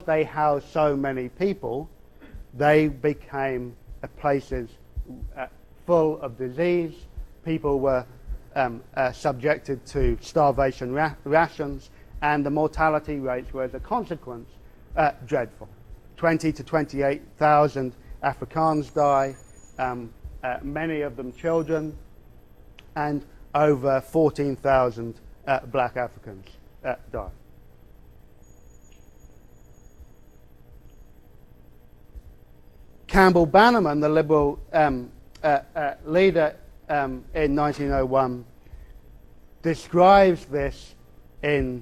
they housed so many people, they became places full of disease. People were subjected to starvation rations, and the mortality rates were, as a consequence, dreadful. 20 to 28,000 Afrikaans die, many of them children, and over 14,000 black Africans die. Campbell Bannerman, the Liberal leader in 1901, describes this in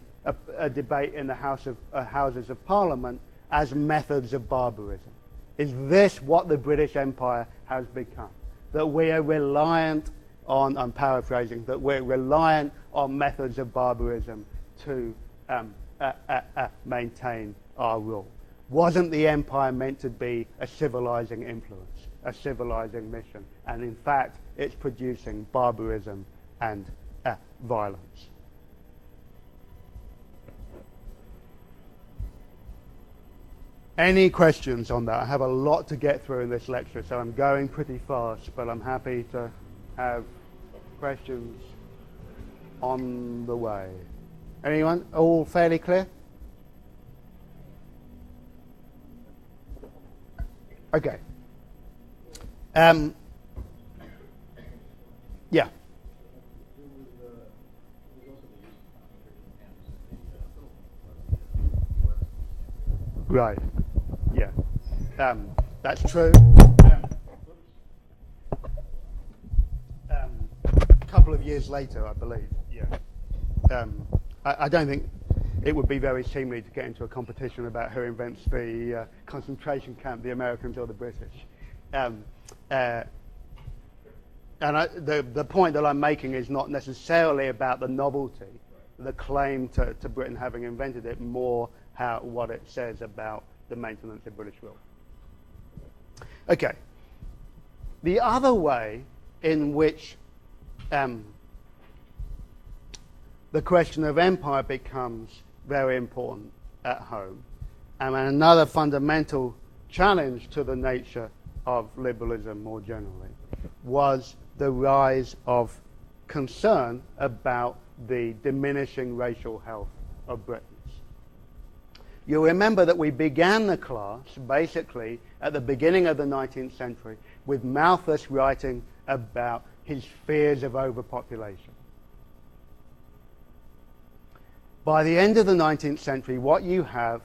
a debate in the Houses of Parliament as methods of barbarism. Is this what the British Empire has become? That we are reliant on, I'm paraphrasing, that we're reliant on methods of barbarism to maintain our rule. Wasn't the empire meant to be a civilizing influence, a civilizing mission? And in fact, it's producing barbarism and violence. Any questions on that? I have a lot to get through in this lecture, so I'm going pretty fast, but I'm happy to have questions on the way. Anyone? All fairly clear? Okay. Yeah. Right. Yeah. That's true. A couple of years later, I believe. Yeah. I don't think it would be very seemly to get into a competition about who invents the concentration camp, the Americans or the British. And the point that I'm making is not necessarily about the novelty, the claim to Britain having invented it, more what it says about the maintenance of British rule. Okay. The other way in which the question of empire becomes very important at home, and another fundamental challenge to the nature of liberalism more generally, was the rise of concern about the diminishing racial health of Britons. You'll remember that we began the class basically at the beginning of the 19th century with Malthus writing about his fears of overpopulation. By the end of the 19th century, what you have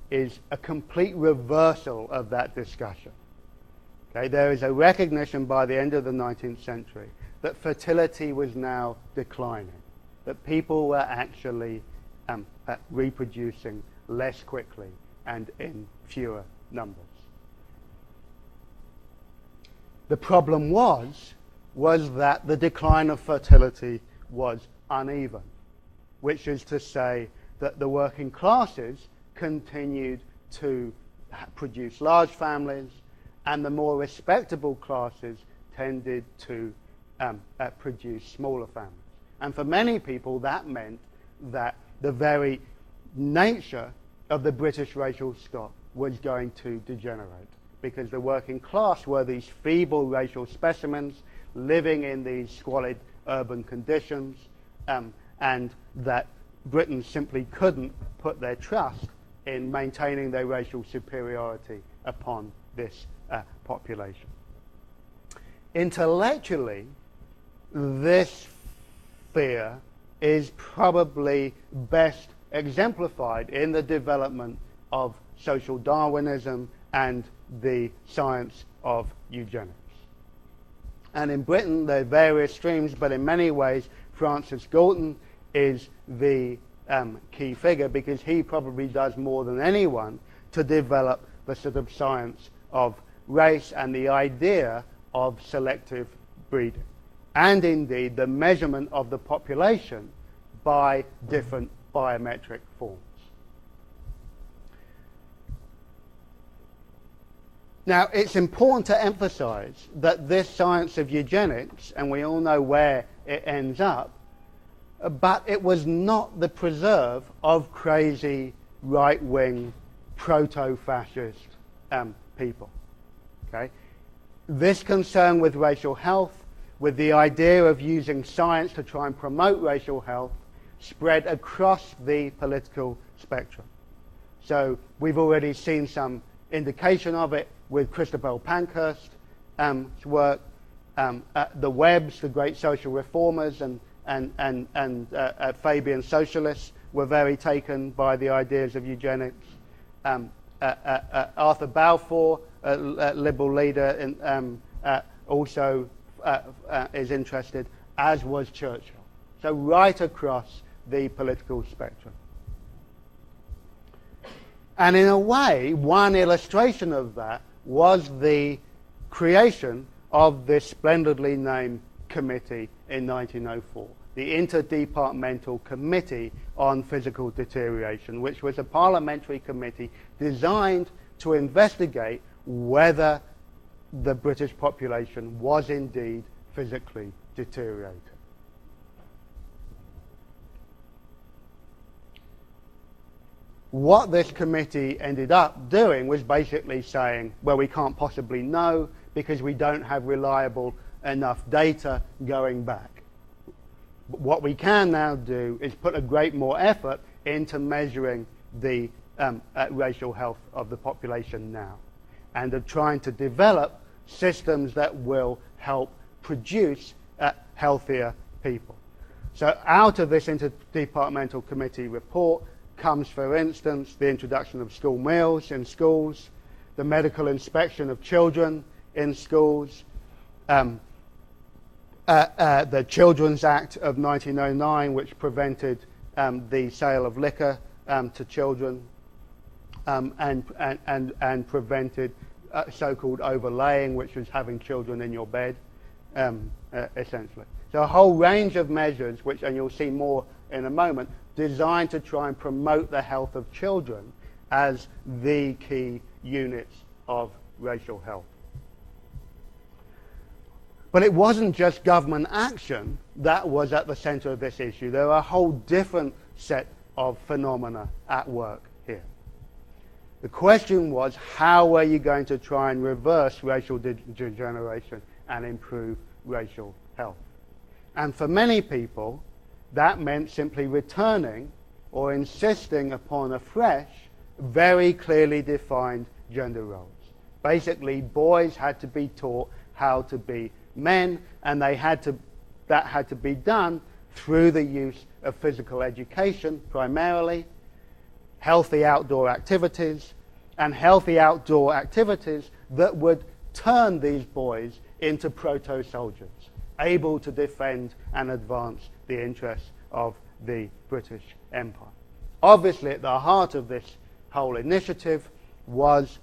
is a complete reversal of that discussion. Okay, there is a recognition by the end of the 19th century that fertility was now declining, that people were actually reproducing less quickly and in fewer numbers. The problem was that the decline of fertility was uneven, which is to say that the working classes continued to produce large families, and the more respectable classes tended to produce smaller families. And for many people, that meant that the very nature of the British racial stock was going to degenerate, because the working class were these feeble racial specimens living in these squalid urban conditions, and that Britain simply couldn't put their trust in maintaining their racial superiority upon this population. Intellectually, this fear is probably best exemplified in the development of social Darwinism and the science of eugenics. And in Britain, there are various streams, but in many ways, Francis Galton is the key figure, because he probably does more than anyone to develop the sort of science of race and the idea of selective breeding, and indeed the measurement of the population by different biometric forms. Now, it's important to emphasize that this science of eugenics, and we all know where it ends up, but it was not the preserve of crazy right-wing proto-fascist people. Okay? This concern with racial health, with the idea of using science to try and promote racial health, spread across the political spectrum. So we've already seen some indication of it with Christabel Pankhurst's work. The Webbs, the great social reformers, and Fabian socialists were very taken by the ideas of eugenics. Arthur Balfour, a liberal leader, also is interested, as was Churchill. So right across the political spectrum. And in a way, one illustration of that was the creation of this splendidly named committee in 1904, the Interdepartmental Committee on Physical Deterioration, which was a parliamentary committee designed to investigate whether the British population was indeed physically deteriorating. What this committee ended up doing was basically saying, well, we can't possibly know because we don't have reliable enough data going back. But what we can now do is put a great more effort into measuring the racial health of the population now, and of trying to develop systems that will help produce healthier people. So out of this Interdepartmental Committee report comes, for instance, the introduction of school meals in schools, the medical inspection of children in schools, the Children's Act of 1909, which prevented the sale of liquor to children, and prevented so-called overlaying, which was having children in your bed, essentially. So a whole range of measures, which, and you'll see more in a moment, designed to try and promote the health of children as the key units of racial health. But it wasn't just government action that was at the center of this issue. There are a whole different set of phenomena at work here. The question was, how are you going to try and reverse racial degeneration and improve racial health? And for many people, that meant simply returning or insisting upon afresh very clearly defined gender roles. Basically, boys had to be taught how to be men, and that had to be done through the use of physical education primarily, healthy outdoor activities, and healthy outdoor activities that would turn these boys into proto-soldiers, able to defend and advance the interests of the British Empire. Obviously, at the heart of this whole initiative was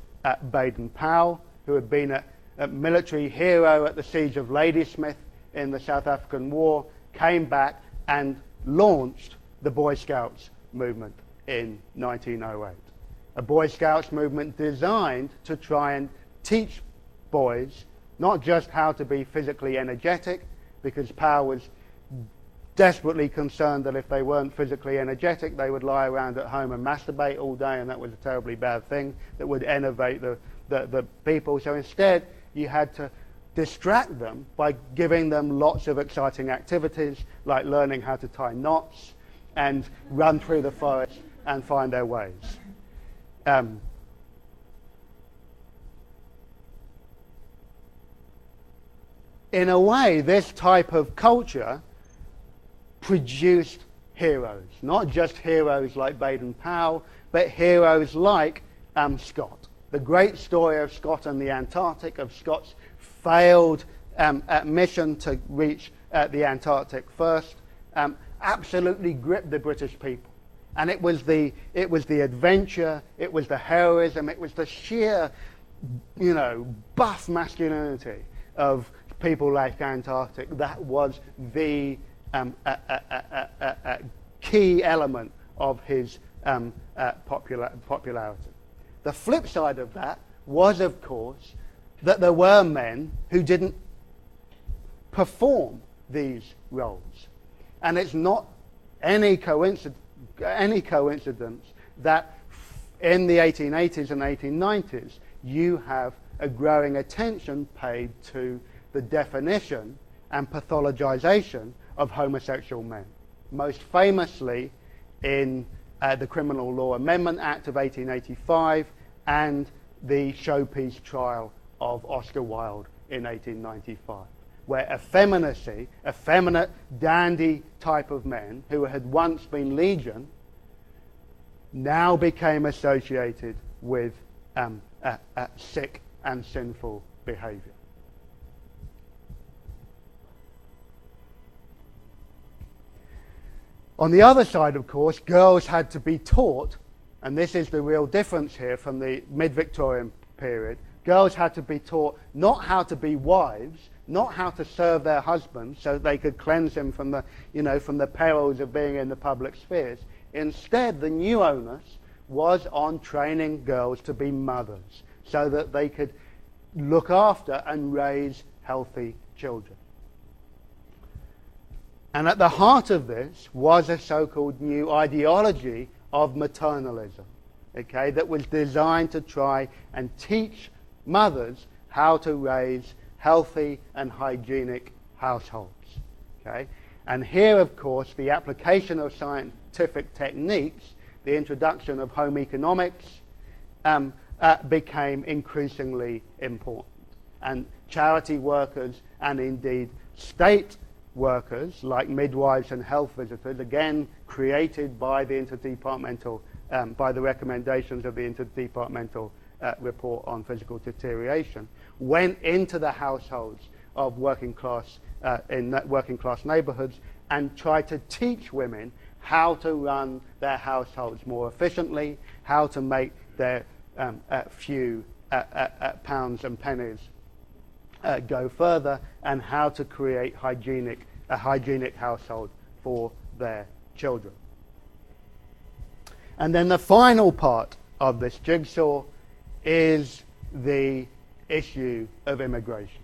Baden-Powell, who had been a military hero at the siege of Ladysmith in the South African War, came back and launched the Boy Scouts movement in 1908. A Boy Scouts movement designed to try and teach boys not just how to be physically energetic, because Powell was desperately concerned that if they weren't physically energetic, they would lie around at home and masturbate all day, and that was a terribly bad thing that would enervate the people. So instead, you had to distract them by giving them lots of exciting activities, like learning how to tie knots and run through the forest and find their ways. In a way, this type of culture produced heroes, not just heroes like Baden-Powell, but heroes like Scott. The great story of Scott and the Antarctic, of Scott's failed mission to reach the Antarctic first, absolutely gripped the British people. And it was the adventure, it was the heroism, it was the sheer, buff masculinity of people like Antarctic that was the key element of his popularity. The flip side of that was, of course, that there were men who didn't perform these roles. And it's not any coincidence that in the 1880s and 1890s, you have a growing attention paid to the definition and pathologization of homosexual men. Most famously in the Criminal Law Amendment Act of 1885 and the showpiece trial of Oscar Wilde in 1895, where effeminate, dandy type of men who had once been legion now became associated with sick and sinful behavior. On the other side, of course, girls had to be taught, and this is the real difference here from the mid-Victorian period, girls had to be taught not how to be wives, not how to serve their husbands so they could cleanse him from the perils of being in the public spheres. Instead, the new onus was on training girls to be mothers so that they could look after and raise healthy children. And at the heart of this was a so-called new ideology of maternalism, okay, that was designed to try and teach mothers how to raise healthy and hygienic households, okay? And here, of course, the application of scientific techniques, the introduction of home economics, became increasingly important. And charity workers and indeed state workers, like midwives and health visitors, again created by the interdepartmental, by the recommendations of the interdepartmental report on physical deterioration, went into the households of working class neighborhoods and tried to teach women how to run their households more efficiently, how to make their few pounds and pennies go further, and how to create a hygienic household for their children. And then the final part of this jigsaw is the issue of immigration.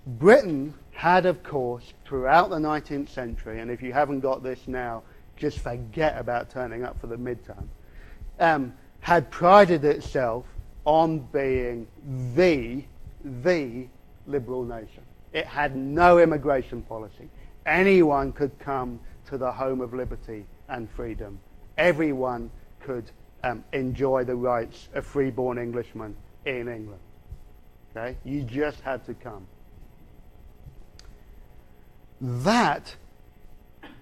Britain had, of course, throughout the 19th century, and if you haven't got this now, just forget about turning up for the midterm, had prided itself on being the liberal nation. It had no immigration policy. Anyone could come to the home of liberty and freedom. Everyone could enjoy the rights of freeborn Englishmen in England. Okay? You just had to come. That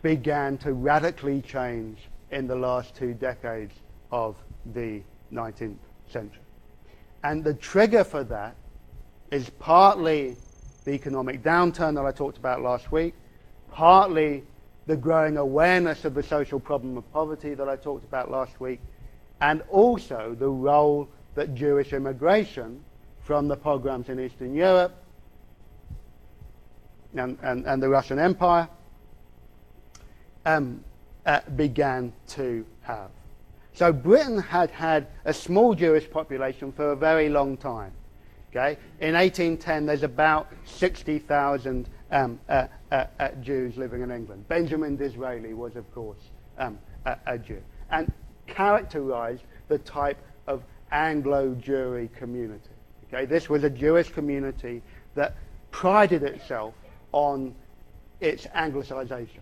began to radically change in the last 2 decades of the 19th century. And the trigger for that is partly the economic downturn that I talked about last week, partly the growing awareness of the social problem of poverty that I talked about last week, and also the role that Jewish immigration from the pogroms in Eastern Europe and the Russian Empire began to have. So Britain had had a small Jewish population for a very long time. Okay? In 1810, there's about 60,000 Jews living in England. Benjamin Disraeli was, of course, a Jew, and characterized the type of Anglo-Jewry community. Okay? This was a Jewish community that prided itself on its Anglicization.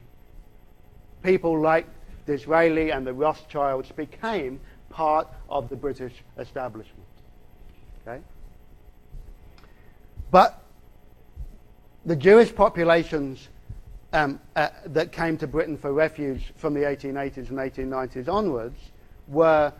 People like Disraeli and the Rothschilds became part of the British establishment. Okay? But the Jewish populations that came to Britain for refuge from the 1880s and 1890s onwards were